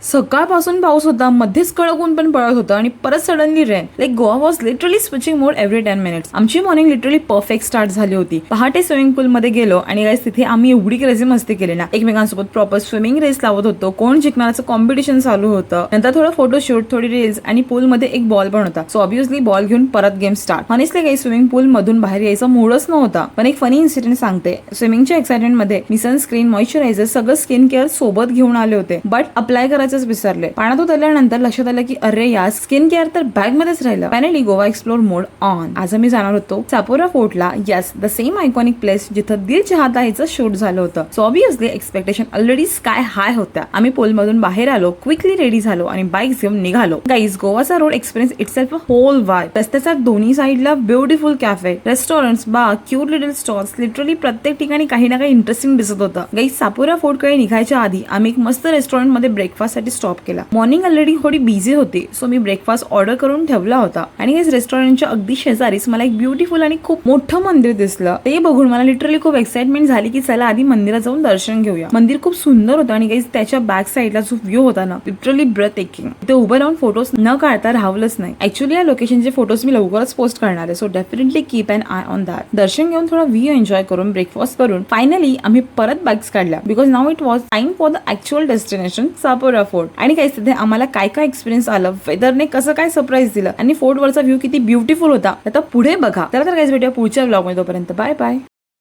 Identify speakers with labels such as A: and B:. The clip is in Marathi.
A: सकाळपासून पाऊस होता, मध्येच कडक ऊन पण पडत होतं आणि परत suddenly rain. Like Goa was literally switching mode every 10 minutes. आमची मॉर्निंग लिटरली परफेक्ट स्टार्ट झाली होती. पहाटे स्विमिंग पूल मध्ये गेलो आणि गाईस तिथे आम्ही एवढी क्रेझी मस्ती केली ना. एकमेकांसोबत प्रॉपर स्विमिंग रेस लावत होतो. कोण जिंकण्याचं कॉम्पिटिशन चालू होतं. नंतर थोडं फोटोशूट, थोडी रील्स आणि पूल मध्ये एक बॉल पण होता. सो ऑब्व्हियसली बॉल घेऊन परत गेम स्टार्ट. ऑनेस्टली काही स्विमिंग पूल मधून बाहेर यायचा मूडच नव्हता. पण एक फनी इन्सिडेंट सांगते. स्विमिंगच्या एक्साइटमेंट मध्ये मी सनस्क्रीन, मॉइश्चरायझर सगळं स्किन केअर सोबत घेऊन आले होते. बट अप्लाय करायचंच विसरले. पाण्यात उतरल्यानंतर लक्षात आलं की अरे यार, स्किन केअर तर बॅग मध्येच राहिलं. Finally Goa explore mode on. आज आम्ही जाणार होतो सापोरा फोर्टला. Yes, the same iconic place जिथं दिल चाहता हेचं शूट झालं होतं. So obviously expectation already sky high होत्या. आम्ही पूल मधून बाहेर आलो, क्विकली रेडी झालो आणि बाईक्स घेऊन निघालो. गाईज, गोवाचा road experience itself a whole vibe. रस्त्याच्या दोन्ही साईडला beautiful cafe, restaurants, bar, cute little stalls. Literally प्रत्येक ठिकाणी काही ना काही इंटरेस्टिंग दिसत होतं. गाईज, सापोरा फोर्टकडे निघायच्या आधी आम्ही एक मस्त रेस्टॉरंट मध्ये ब्रेकफास्ट साठी स्टॉप केला. मॉर्निंग ऑलरेडी थोडी बिझी होती, सो मी ब्रेकफास्ट ऑर्डर करून ठेवला होता. आणि गाईज, रेस्टॉरंटच्या अगदी शेजारीच मला एक ब्युटिफुल आणि खूप मोठं मंदिर दिसलं. ते बघून मला लिटरली खूप एक्साइटमेंट झाली की चला आधी मंदिरात जाऊन दर्शन घेऊया. मंदिर खूप सुंदर होतं आणि गाईज त्याच्या बॅक साईडला जो व्ह्यू होता ना, लिटरली ब्रेथ टेकिंग. ते उभं राहून फोटोज न काढता राहवलंच नाही. ऍक्च्युअली या लोकेशनचे फोटोज मी लवकरच पोस्ट करणार आहे, so definitely keep an eye on that. दर्शन घेऊन थोडा व्ह्यू एन्जॉय करून ब्रेकफास्ट करून फायनली आम्ही परत बाईक्स काढल्या. Because now it was time for the actual destination Sapora fort. आणि काही तिथे आम्हाला काय काय एक्सपिरियन्स आलं, वेदरने कसं काय सरप्राईज दिलं आणि फोर्ट वरचा व्ह्यू किती ब्युटिफुल होता, आता पुढे बघा. तर गाईज भेटूया पुढच्या व्लॉग मध्ये. तोपर्यंत बाय बाय.